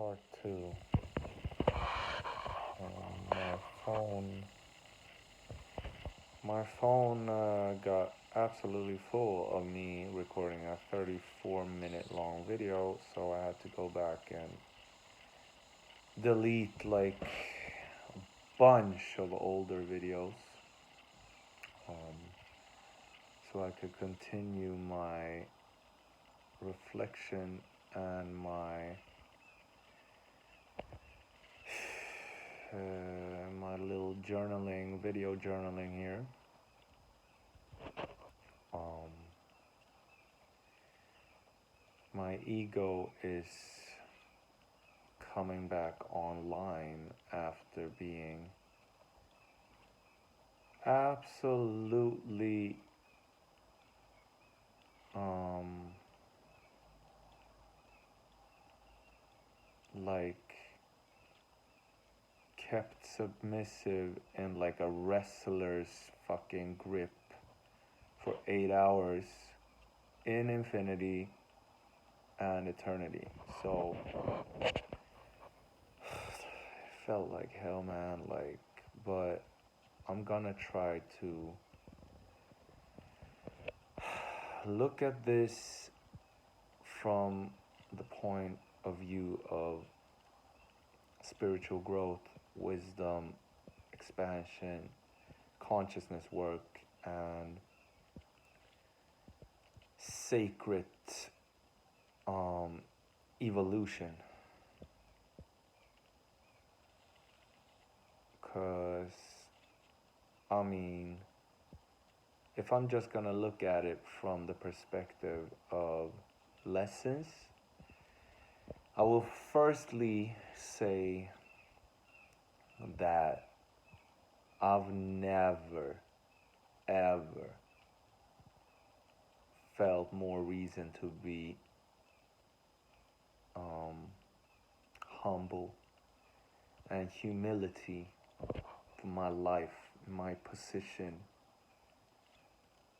part two. My phone, got absolutely full of me recording a 34-minute long video, so I had to go back and delete like a bunch of older videos, um, so I could continue my reflection and my little video journaling here. Um, my ego is coming back online after being absolutely like kept submissive in like a wrestler's fucking grip for 8 hours in infinity and eternity. So it felt like hell, man. But I'm gonna try to look at this from the point of view of spiritual growth, wisdom, expansion, consciousness work, and sacred evolution. Because, I mean, if I'm just gonna look at it from the perspective of lessons, I will firstly say that I've never, ever felt more reason to be humble and humility for my life, my position,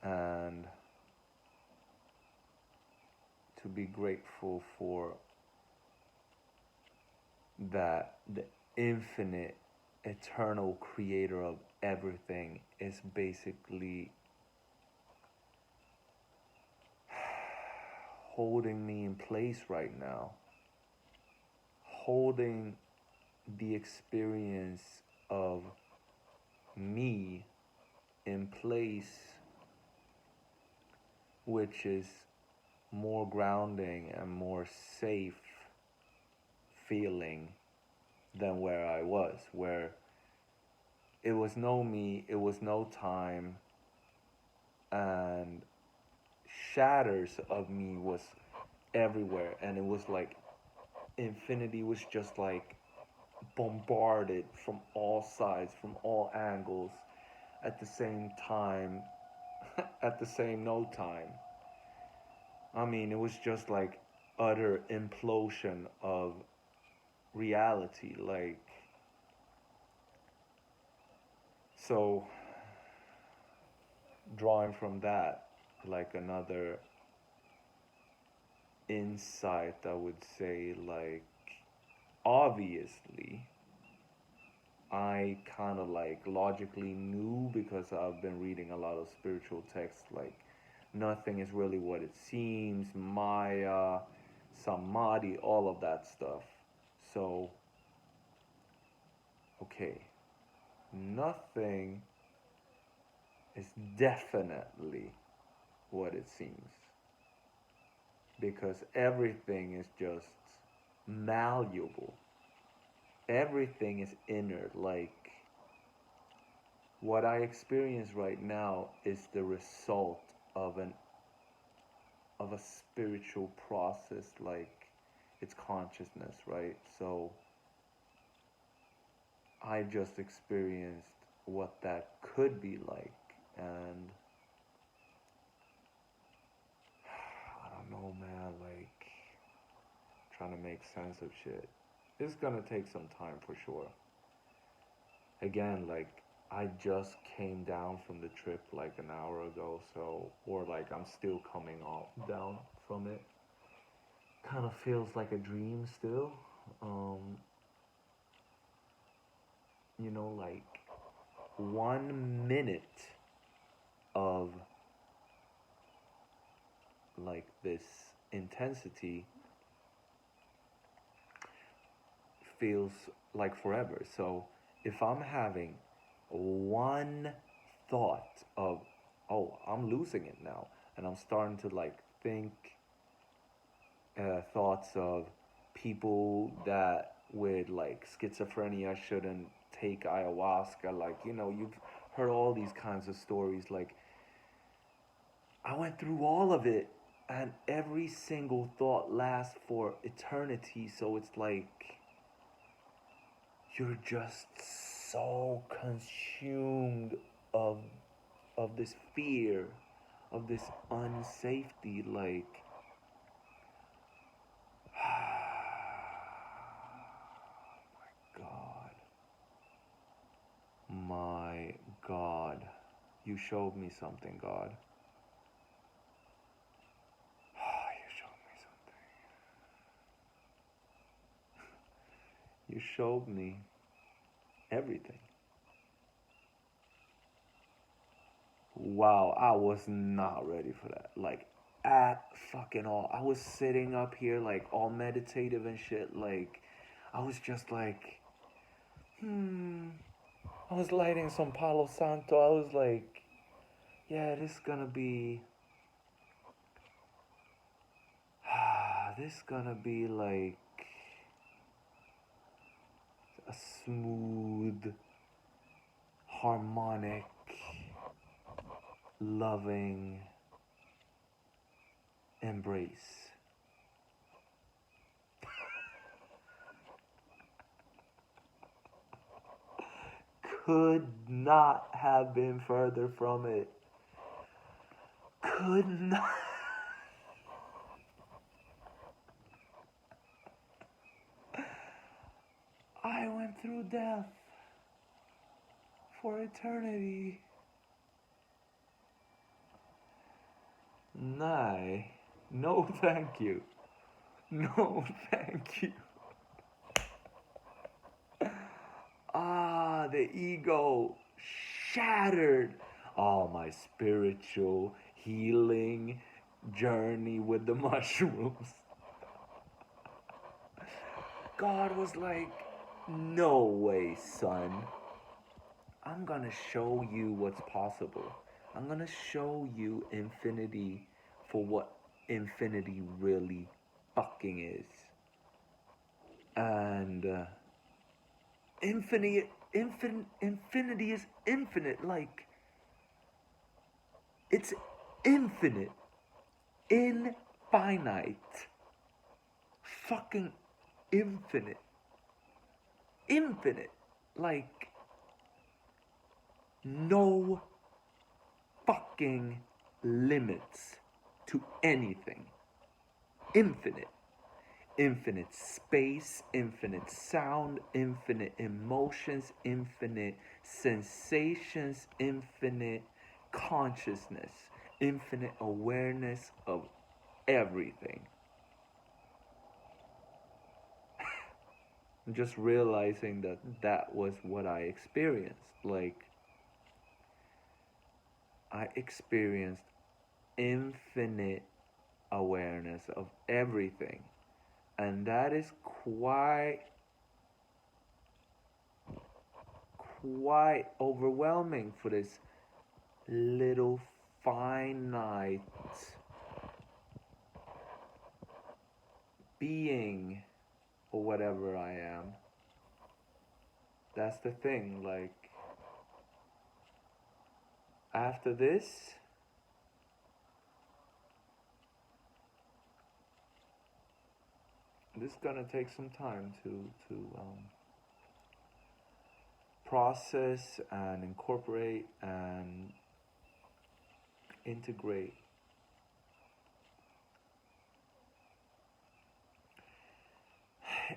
and to be grateful for that the infinite, eternal creator of everything is basically holding me in place right now, holding the experience of me in place, which is more grounding and more safe feeling than where I was, where it was no me, it was no time, and shatters of me was everywhere, and it was like infinity was just like bombarded from all sides, from all angles, at the same time, at the same no time. I mean, it was just like utter implosion of reality. So drawing from that, like another insight, I would say, like, obviously, I kind of like logically knew because I've been reading a lot of spiritual texts, like, nothing is really what it seems, Maya, Samadhi, all of that stuff. So, okay, nothing is definitely what it seems, because everything is just malleable. Everything is inner. Like, what I experience right now is the result of a spiritual process, like it's consciousness, right? So I just experienced what that could be like, and I don't know, man, like, trying to make sense of shit. It's gonna take some time for sure. Again, like, I just came down from the trip like an hour ago, so, or like I'm still coming off down from it. Kind of feels like a dream still, um, like 1 minute of like this intensity feels like forever. So if I'm having one thought of, oh, I'm losing it now, and I'm starting to like think thoughts of people that with like schizophrenia shouldn't take ayahuasca, like, you've heard all these kinds of stories. Like, I went through all of it, and every single thought lasts for eternity. So it's like you're just so consumed of this fear, of this unsafety. Like, God, my God, you showed me something, God. You showed me something. You showed me everything. Wow, I was not ready for that. Like, at fucking all. I was sitting up here, like, all meditative and shit. Like, I was just like, I was lighting some Palo Santo. I was like, yeah, this is gonna be. This is gonna be like a smooth, harmonic, loving embrace. Could not have been further from it. Could not. I went through death for eternity. Nah, no thank you. No thank you. The ego shattered. Oh, my spiritual healing journey with the mushrooms. God was like, no way, son. I'm gonna show you what's possible. I'm gonna show you infinity for what infinity really fucking is. And infinity is infinite. Like, it's infinite, infinite, fucking infinite, infinite. Like, no fucking limits to anything. Infinite. Infinite space, infinite sound, infinite emotions, infinite sensations, infinite consciousness, infinite awareness of everything. I'm just realizing that that was what I experienced. Like, I experienced infinite awareness of everything. And that is quite overwhelming for this little finite being or whatever I am. That's the thing. Like, after this, this is gonna take some time to process and incorporate and integrate.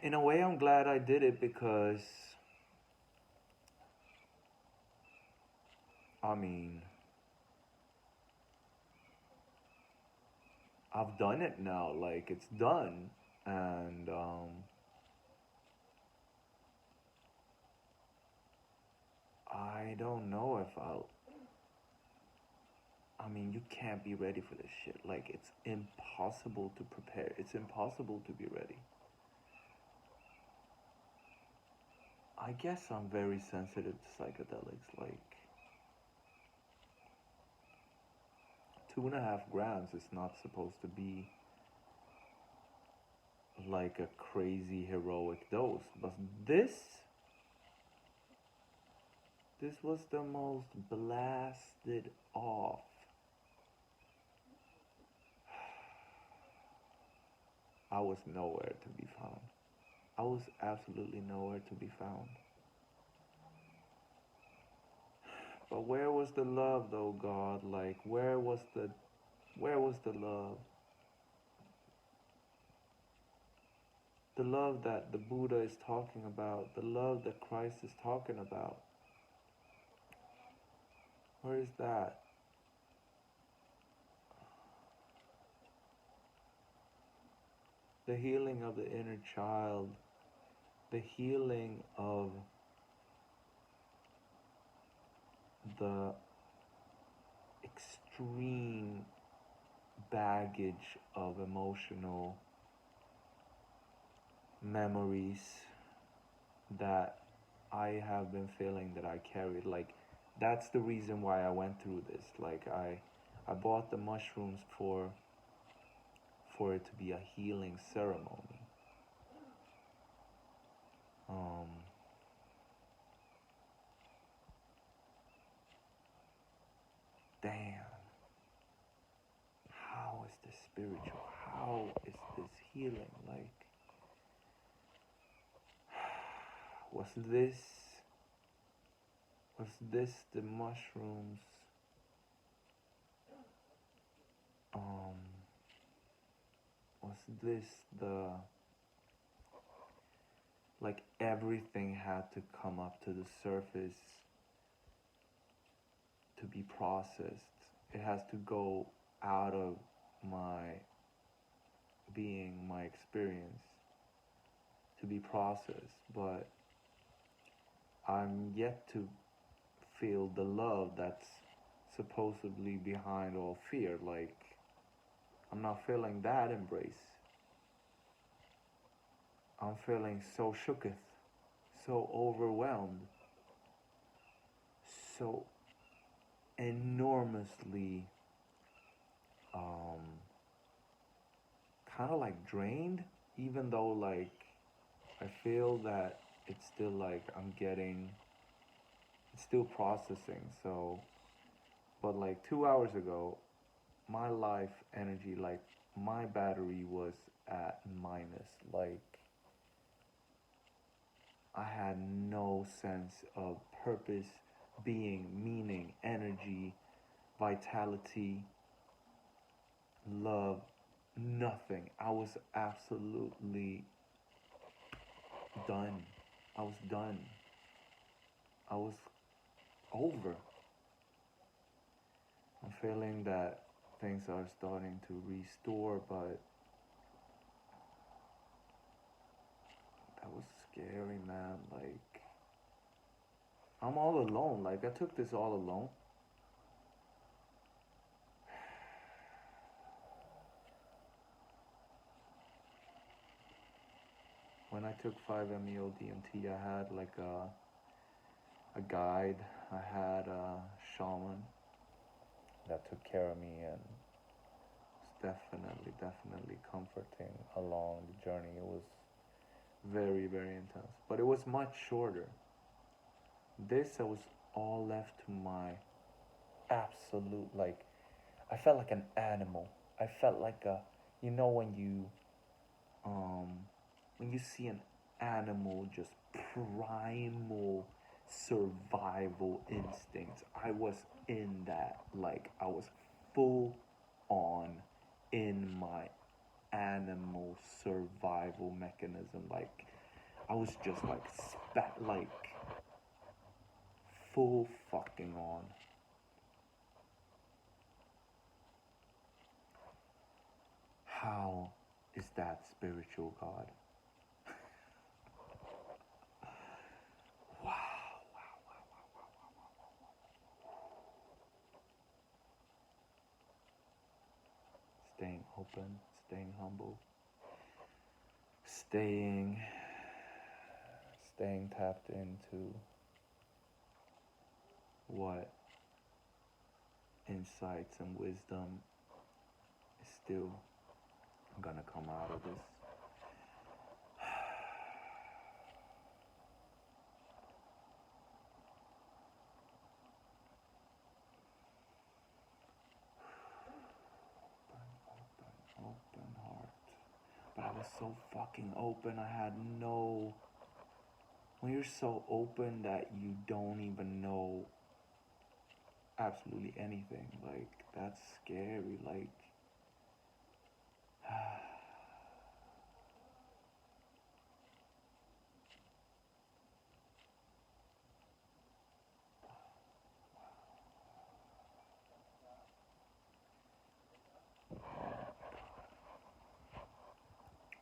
In a way, I'm glad I did it because, I mean, I've done it now. Like, it's done. And I don't know if I'll. I mean, you can't be ready for this shit. Like, it's impossible to prepare. It's impossible to be ready. I guess I'm very sensitive to psychedelics. Like, 2.5 grams is not supposed to be like a crazy heroic dose, but this was the most blasted off. I was nowhere to be found. I was absolutely nowhere to be found. But where was the love though, God? Like, where was the love? The love that the Buddha is talking about, the love that Christ is talking about. Where is that? The healing of the inner child, the healing of the extreme baggage of emotional memories that I have been feeling that I carried. Like, that's the reason why I went through this. Like, I bought the mushrooms for it to be a healing ceremony. Um, Damn. How is this spiritual? How is this healing? Like, was this was this the mushrooms? Um, was this the, like, everything had to come up to the surface to be processed? It has to go out of my being, my experience, to be processed, but I'm yet to feel the love that's supposedly behind all fear. Like, I'm not feeling that embrace. I'm feeling so shooketh, so overwhelmed, so enormously um, kind of like drained, even though, like, I feel that it's still like it's still processing. So, but like 2 hours ago, my life energy, like, my battery was at minus. Like, I had no sense of purpose, being, meaning, energy, vitality, love, nothing. I was absolutely done. I was done. I was over. I'm feeling that things are starting to restore, but that was scary, man. Like, I'm all alone. Like, I took this all alone. When I took 5-MeO DMT, I had like a guide. I had a shaman that took care of me, and it's definitely comforting along the journey. It was very, very intense, but it was much shorter. This, I was all left to my absolute, like, I felt like an animal. I felt like a, you know, um, when you see an animal, just primal survival instincts. I was in that. Like, I was full on in my animal survival mechanism. Like, I was just like like full fucking on. How is that spiritual, God? Wow, wow, wow, wow, wow, open, staying humble, staying tapped into what insights and wisdom is still gonna come out of this. Open heart. But I was so fucking open, I had no. When you're so open that you don't even know absolutely anything, like, that's scary, like.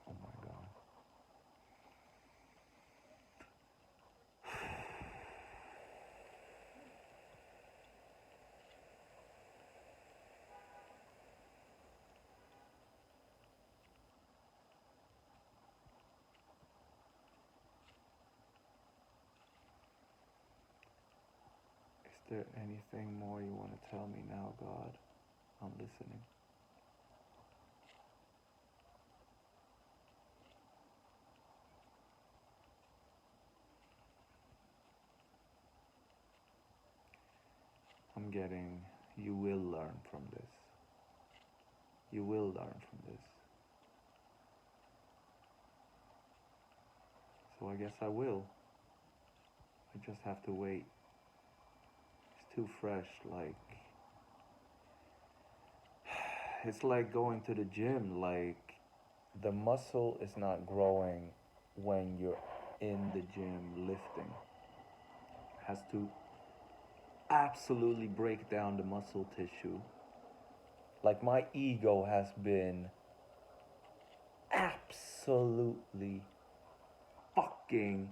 Oh my god. Is there anything more you want to tell me now, God? I'm listening. I'm getting, you will learn from this. You will learn from this. So I guess I will. I just have to wait. It's too fresh, like. It's like going to the gym, like, the muscle is not growing when you're in the gym lifting. It has to absolutely break down the muscle tissue. Like, my ego has been absolutely fucking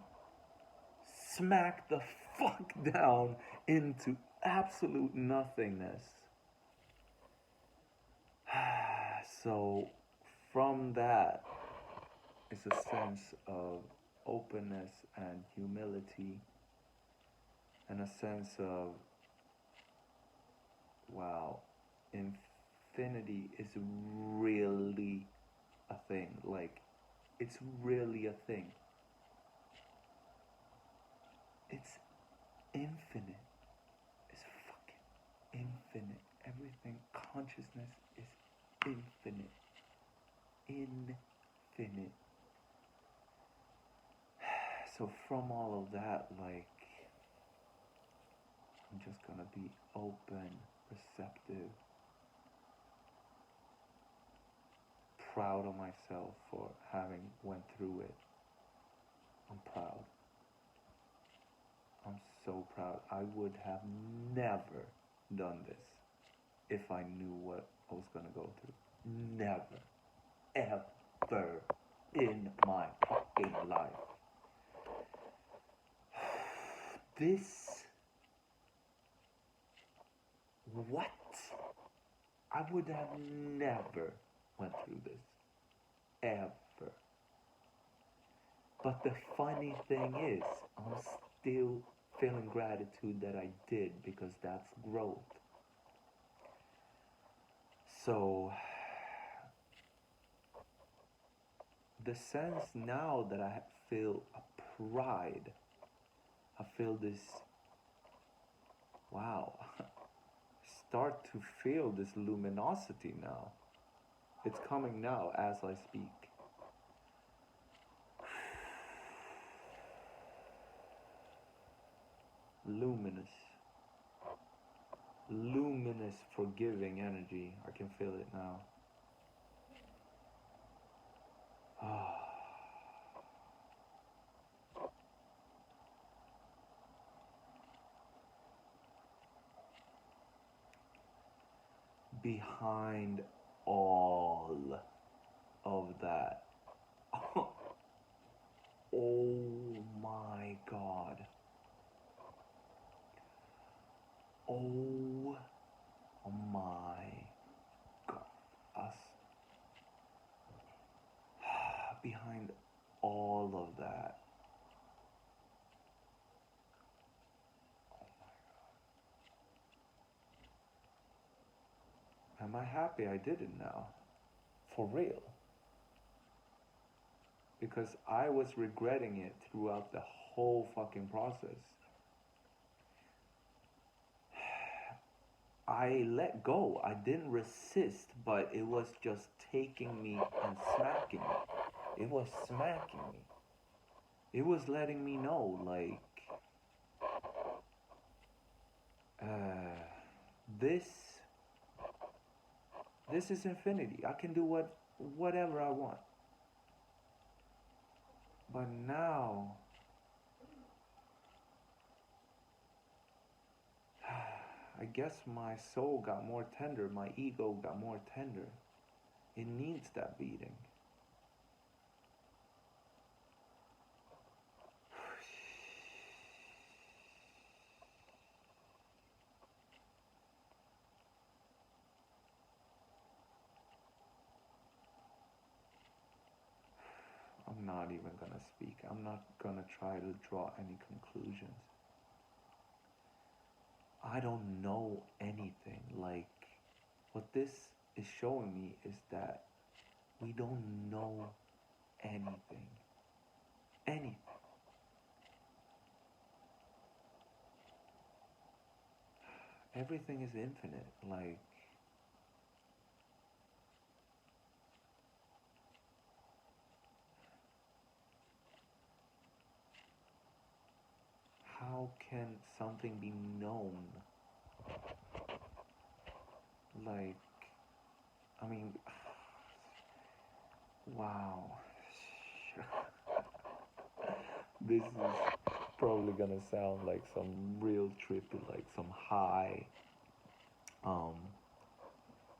smacked the fuck down into absolute nothingness. So from that is a sense of openness and humility, and a sense of, wow, infinity is really a thing. Like, it's really a thing. It's infinite. It's fucking infinite. Everything, consciousness is infinite. Infinite. So from all of that, like, I'm just gonna be open, receptive, proud of myself for having went through it. I'm proud. I'm so proud. I would have never done this if I knew what I was gonna go through. Never. Ever in my fucking life. This. What? I would have never went through this. Ever. But the funny thing is, I'm still feeling gratitude that I did, because that's growth. So, the sense now that I feel a pride, I feel this, wow, start to feel this luminosity now. It's coming now as I speak. Luminous. Luminous, forgiving energy. I can feel it now. Behind all of that, oh my God. Oh my God. behind all of that? Am I happy I did it now? For real? Because I was regretting it throughout the whole fucking process. I let go. I didn't resist, but it was just taking me and smacking me. It was smacking me. It was letting me know, like, this, this is infinity. I can do whatever I want. But now, I guess my soul got more tender. My ego got more tender. It needs that beating. I'm not even gonna speak. I'm not gonna try to draw any conclusions. I don't know anything. Like, what this is showing me is that we don't know anything. Anything. Everything is infinite. Like, how can something be known? Like, I mean, wow. This is probably gonna sound like some real trippy, like some high, um,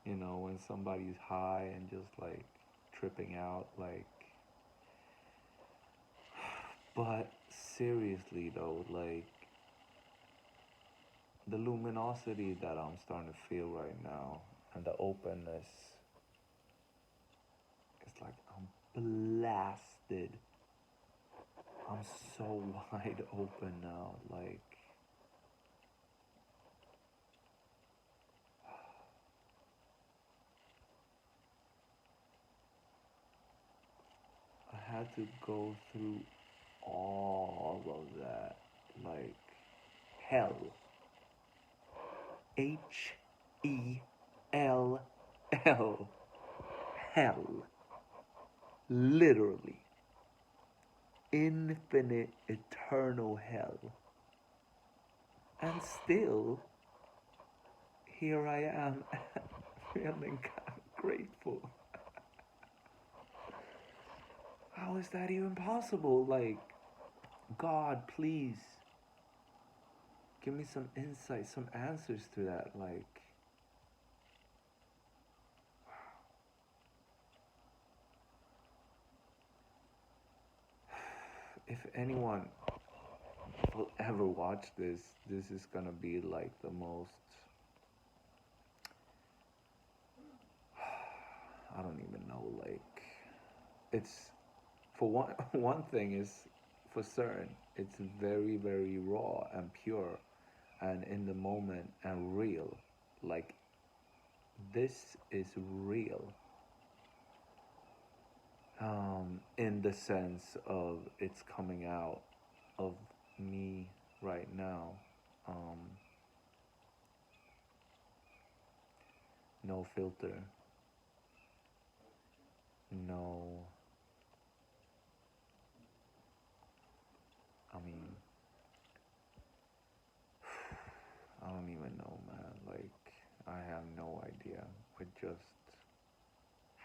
when somebody's high and just like tripping out, like, but seriously though, like, the luminosity that I'm starting to feel right now and the openness, it's like I'm blasted. I'm so wide open now, like, I had to go through all of that, like, hell. Hell. Hell. Literally. Infinite, eternal hell. And still, here I am, feeling kind of grateful. How is that even possible? Like, God, please, give me some insight, some answers to that. Like, if anyone will ever watch this, this is gonna be like the most, I don't even know, like, it's, for one thing is for certain, it's very, very raw and pure and in the moment and real. Like, this is real. In the sense of it's coming out of me right now. No filter. No, I mean, I don't even know, man. Like, I have no idea. It just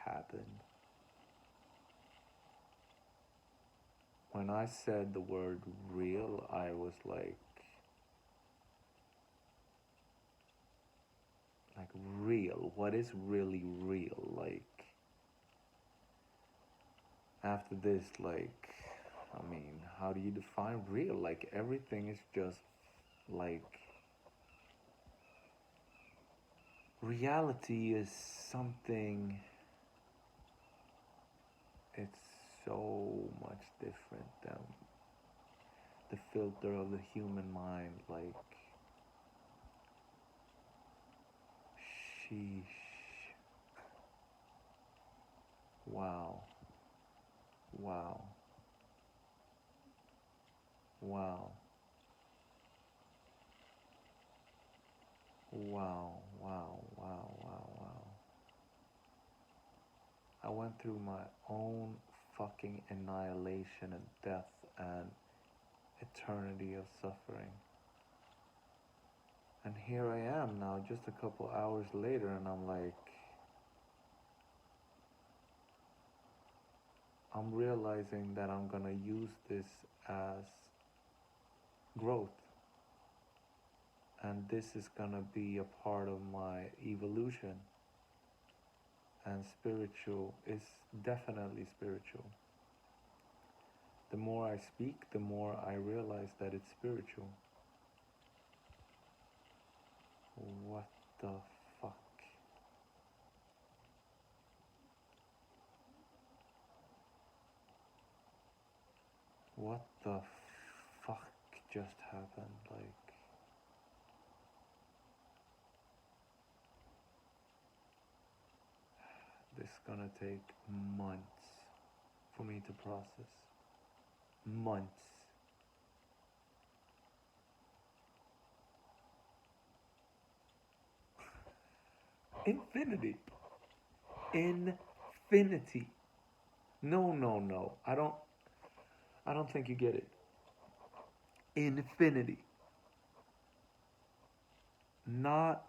happened. When I said the word real, I was like real. What is really real? Like, after this, like, I mean, how do you define real? Like, everything is just like, reality is something, it's so much different than the filter of the human mind. Like, sheesh. Wow. Wow. Wow. Wow. Wow. Wow. Wow. Wow. I went through my own fucking annihilation and death and eternity of suffering. And here I am now, just a couple hours later, and I'm like, I'm realizing that I'm gonna use this as growth. And this is gonna be a part of my evolution. And spiritual is definitely spiritual. The more I speak, the more I realize that it's spiritual. What the fuck? What the fuck just happened? Like, this is gonna take months for me to process. Months. Infinity. Infinity. No, no, no. I don't think you get it. Infinity. Not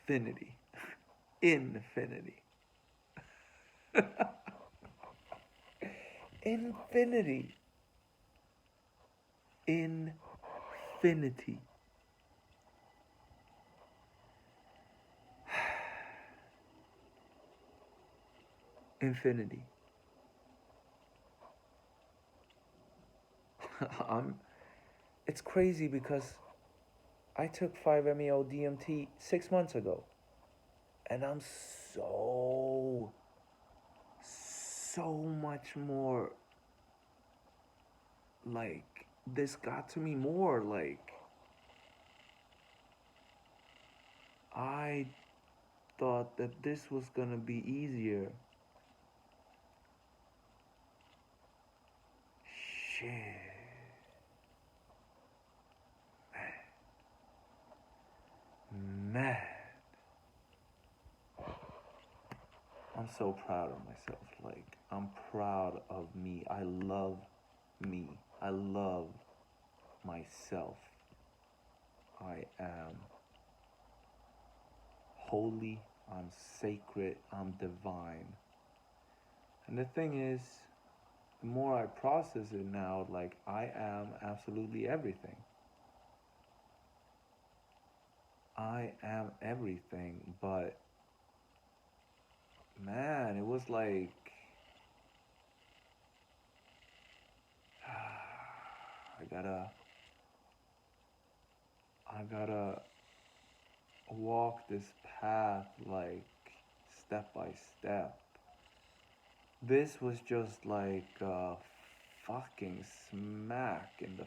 finity. Infinity. Infinity. Infinity. Infinity. I'm it's crazy because I took 5-MeO DMT 6 months ago. And I'm so much more like, this got to me more. Like, I thought that this was gonna be easier. Shit. Man. I'm so proud of myself. Like, I'm proud of me. I love me. I love myself. I am holy. I'm sacred. I'm divine. And the thing is, the more I process it now, like, I am absolutely everything. I am everything, but man, it was like, I gotta walk this path like step by step. This was just like a fucking smack in the